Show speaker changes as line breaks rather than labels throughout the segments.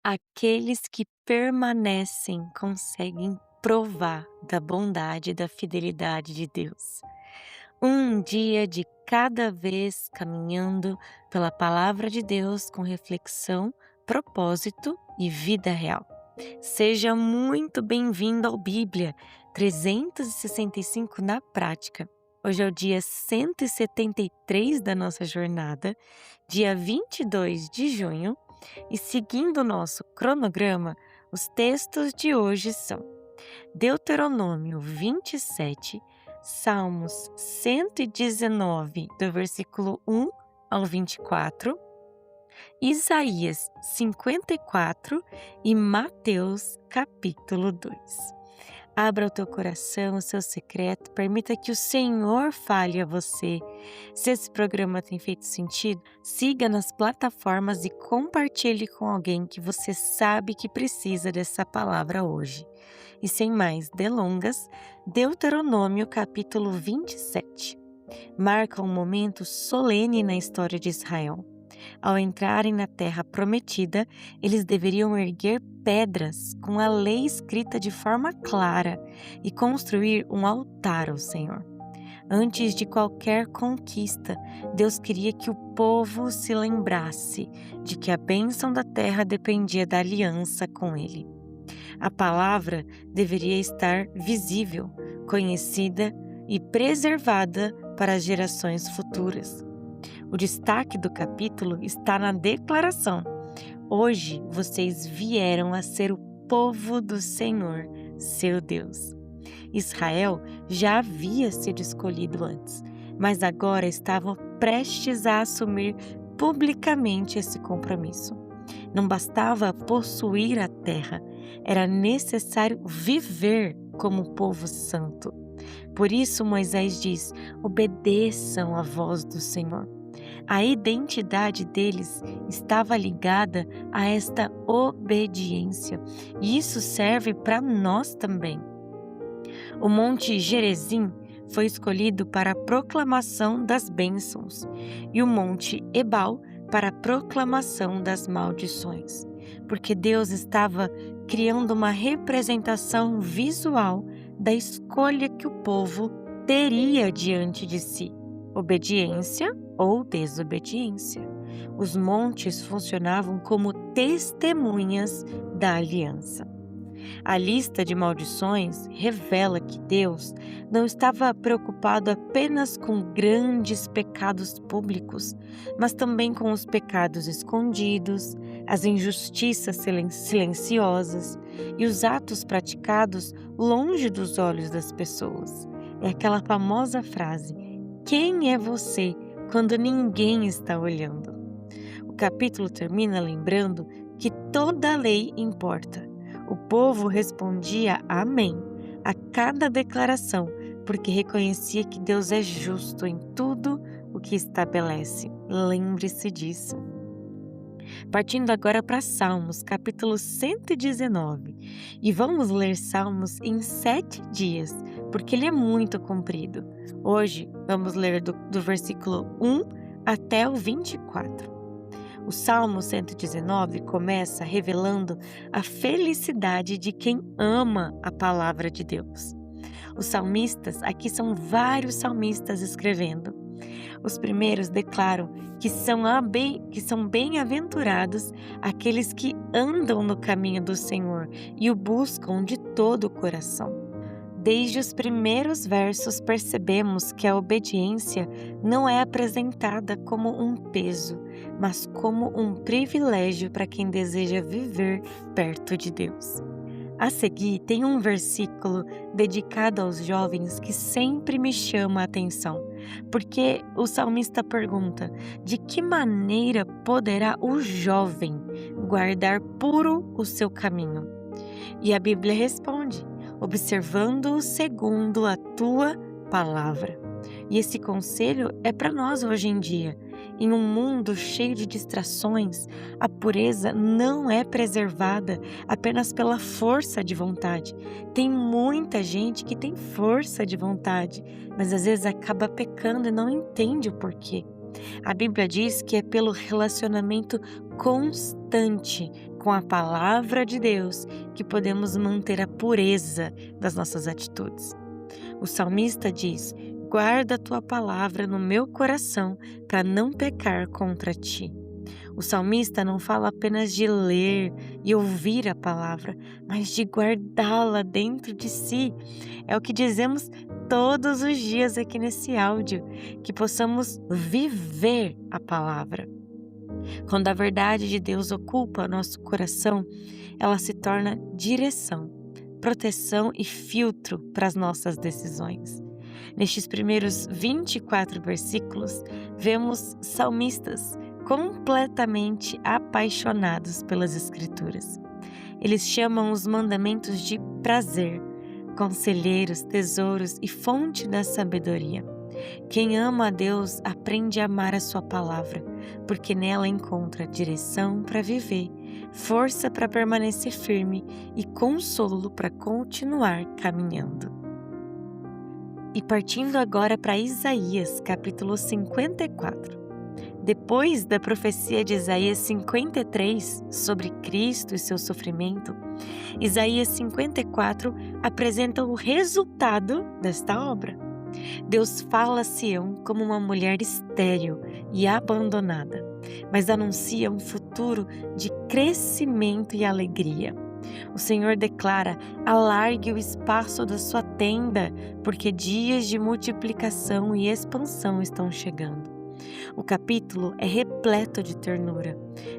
Aqueles que permanecem conseguem provar da bondade e da fidelidade de Deus. Um dia de cada vez caminhando pela palavra de Deus com reflexão, propósito e vida real. Seja muito bem-vindo ao Bíblia 365 na prática. Hoje é o dia 173 da nossa jornada, dia 22 de junho, e seguindo o nosso cronograma, os textos de hoje são Deuteronômio 27, Salmos 119, do versículo 1 ao 24, Isaías 54 e Mateus capítulo 2. Abra o teu coração, o seu secreto, permita que o Senhor fale a você. Se esse programa tem feito sentido, siga nas plataformas e compartilhe com alguém que você sabe que precisa dessa palavra hoje. E sem mais delongas, Deuteronômio capítulo 27 marca um momento solene na história de Israel. Ao entrarem na terra prometida, eles deveriam erguer pedras com a lei escrita de forma clara e construir um altar ao Senhor. Antes de qualquer conquista, Deus queria que o povo se lembrasse de que a bênção da terra dependia da aliança com Ele. A palavra deveria estar visível, conhecida e preservada para as gerações futuras. O destaque do capítulo está na declaração: hoje vocês vieram a ser o povo do Senhor, seu Deus. Israel já havia sido escolhido antes, mas agora estavam prestes a assumir publicamente esse compromisso. Não bastava possuir a terra, era necessário viver como povo santo. Por isso Moisés diz: obedeçam à voz do Senhor. A identidade deles estava ligada a esta obediência, e isso serve para nós também. O Monte Gerizim foi escolhido para a proclamação das bênçãos e o Monte Ebal para a proclamação das maldições, porque Deus estava criando uma representação visual da escolha que o povo teria diante de si: obediência ou desobediência. Os montes funcionavam como testemunhas da aliança. A lista de maldições revela que Deus não estava preocupado apenas com grandes pecados públicos, mas também com os pecados escondidos, as injustiças silenciosas e os atos praticados longe dos olhos das pessoas. É aquela famosa frase: quem é você quando ninguém está olhando? O capítulo termina lembrando que toda lei importa. O povo respondia amém a cada declaração, porque reconhecia que Deus é justo em tudo o que estabelece. Lembre-se disso. Partindo agora para Salmos, capítulo 119. E vamos ler Salmos em 7 dias, porque ele é muito comprido. Hoje vamos ler do versículo 1 até o 24. O Salmo 119 começa revelando a felicidade de quem ama a palavra de Deus. Os salmistas, aqui são vários salmistas escrevendo. Os primeiros declaram que são bem-aventurados aqueles que andam no caminho do Senhor e o buscam de todo o coração. Desde os primeiros versos percebemos que a obediência não é apresentada como um peso, mas como um privilégio para quem deseja viver perto de Deus. A seguir, tem um versículo dedicado aos jovens que sempre me chama a atenção, porque o salmista pergunta: de que maneira poderá o jovem guardar puro o seu caminho? E a Bíblia responde: observando-o segundo a tua palavra. E esse conselho é para nós hoje em dia. Em um mundo cheio de distrações, a pureza não é preservada apenas pela força de vontade. Tem muita gente que tem força de vontade, mas às vezes acaba pecando e não entende o porquê. A Bíblia diz que é pelo relacionamento constante com a palavra de Deus que podemos manter a pureza das nossas atitudes. O salmista diz: guarda a tua palavra no meu coração para não pecar contra ti. O salmista não fala apenas de ler e ouvir a palavra, mas de guardá-la dentro de si. É o que dizemos todos os dias aqui nesse áudio, que possamos viver a palavra. Quando a verdade de Deus ocupa nosso coração, ela se torna direção, proteção e filtro para as nossas decisões. Nestes primeiros 24 versículos, vemos salmistas completamente apaixonados pelas Escrituras. Eles chamam os mandamentos de prazer, conselheiros, tesouros e fonte da sabedoria. Quem ama a Deus aprende a amar a sua palavra, porque nela encontra direção para viver, força para permanecer firme e consolo para continuar caminhando. E partindo agora para Isaías, capítulo 54. Depois da profecia de Isaías 53 sobre Cristo e seu sofrimento, Isaías 54 apresenta o resultado desta obra. Deus fala a Sião como uma mulher estéril e abandonada, mas anuncia um futuro de crescimento e alegria. O Senhor declara: alargue o espaço da sua tenda, porque dias de multiplicação e expansão estão chegando. O capítulo é repleto de ternura.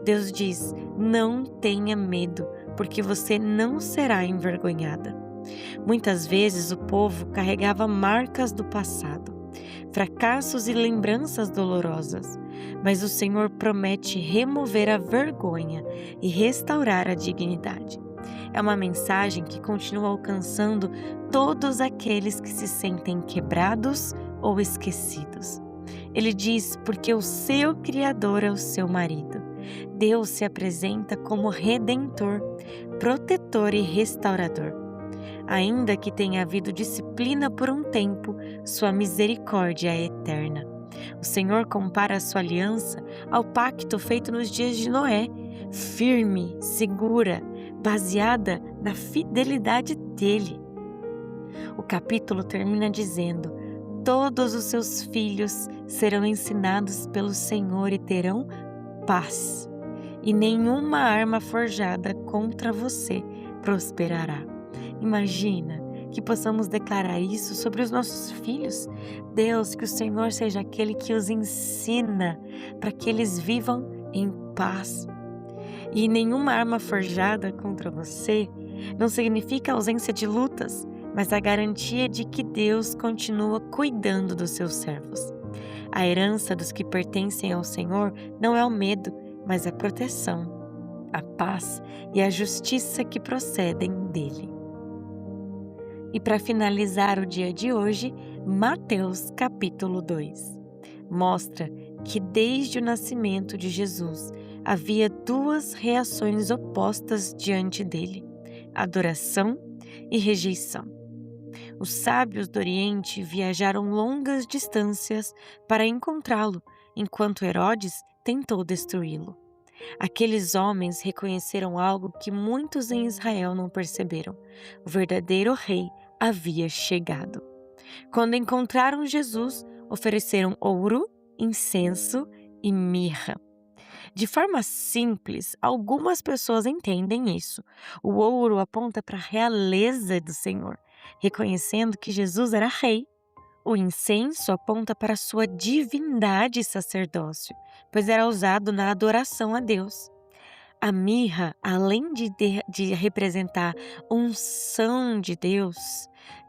Deus diz: não tenha medo, porque você não será envergonhada. Muitas vezes o povo carregava marcas do passado, fracassos e lembranças dolorosas, mas o Senhor promete remover a vergonha e restaurar a dignidade. É uma mensagem que continua alcançando todos aqueles que se sentem quebrados ou esquecidos. Ele diz: porque o seu Criador é o seu marido. Deus se apresenta como Redentor, protetor e restaurador. Ainda que tenha havido disciplina por um tempo, sua misericórdia é eterna. O Senhor compara a sua aliança ao pacto feito nos dias de Noé, firme, segura, baseada na fidelidade dele. O capítulo termina dizendo: todos os seus filhos serão ensinados pelo Senhor e terão paz, e nenhuma arma forjada contra você prosperará. Imagina que possamos declarar isso sobre os nossos filhos. Deus, que o Senhor seja aquele que os ensina para que eles vivam em paz. E nenhuma arma forjada contra você não significa ausência de lutas, mas a garantia de que Deus continua cuidando dos seus servos. A herança dos que pertencem ao Senhor não é o medo, mas a proteção, a paz e a justiça que procedem dele. E para finalizar o dia de hoje, Mateus capítulo 2 mostra que desde o nascimento de Jesus havia duas reações opostas diante dele: adoração e rejeição. Os sábios do Oriente viajaram longas distâncias para encontrá-lo, enquanto Herodes tentou destruí-lo. Aqueles homens reconheceram algo que muitos em Israel não perceberam: o verdadeiro rei havia chegado. Quando encontraram Jesus, ofereceram ouro, incenso e mirra. De forma simples, algumas pessoas entendem isso. O ouro aponta para a realeza do Senhor, reconhecendo que Jesus era rei. O incenso aponta para a sua divindade e sacerdócio, pois era usado na adoração a Deus. A mirra, além de representar unção de Deus,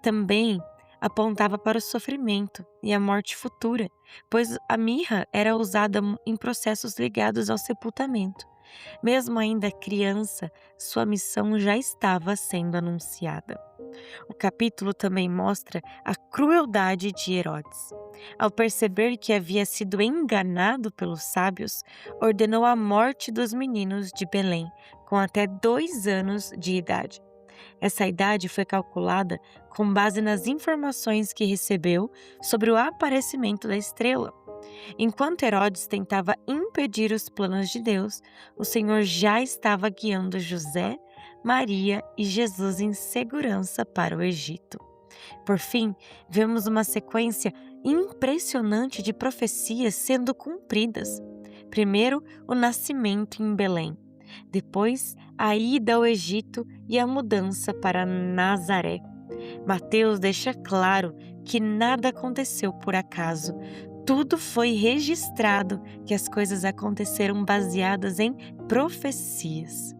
também apontava para o sofrimento e a morte futura, pois a mirra era usada em processos ligados ao sepultamento. Mesmo ainda criança, sua missão já estava sendo anunciada. O capítulo também mostra a crueldade de Herodes. Ao perceber que havia sido enganado pelos sábios, ordenou a morte dos meninos de Belém, com até 2 anos de idade. Essa idade foi calculada com base nas informações que recebeu sobre o aparecimento da estrela. Enquanto Herodes tentava impedir os planos de Deus, o Senhor já estava guiando José, Maria e Jesus em segurança para o Egito. Por fim, vemos uma sequência impressionante de profecias sendo cumpridas. Primeiro, o nascimento em Belém. Depois, a ida ao Egito e a mudança para Nazaré. Mateus deixa claro que nada aconteceu por acaso. Tudo foi registrado, que as coisas aconteceram baseadas em profecias.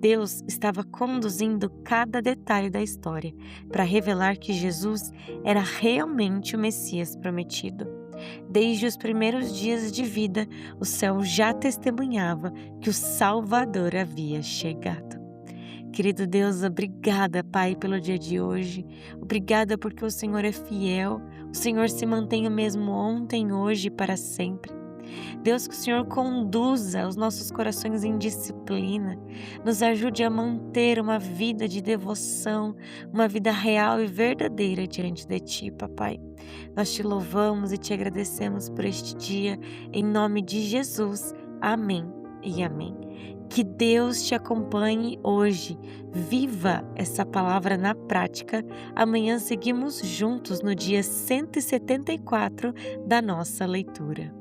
Deus estava conduzindo cada detalhe da história para revelar que Jesus era realmente o Messias prometido. Desde os primeiros dias de vida, o céu já testemunhava que o Salvador havia chegado. Querido Deus, obrigada, Pai, pelo dia de hoje. Obrigada porque o Senhor é fiel. O Senhor se mantém o mesmo ontem, hoje e para sempre. Deus, que o Senhor conduza os nossos corações em disciplina, nos ajude a manter uma vida de devoção, uma vida real e verdadeira diante de Ti, Papai. Nós te louvamos e te agradecemos por este dia, em nome de Jesus. Amém e amém. Que Deus te acompanhe hoje. Viva essa palavra na prática. Amanhã seguimos juntos no dia 174 da nossa leitura.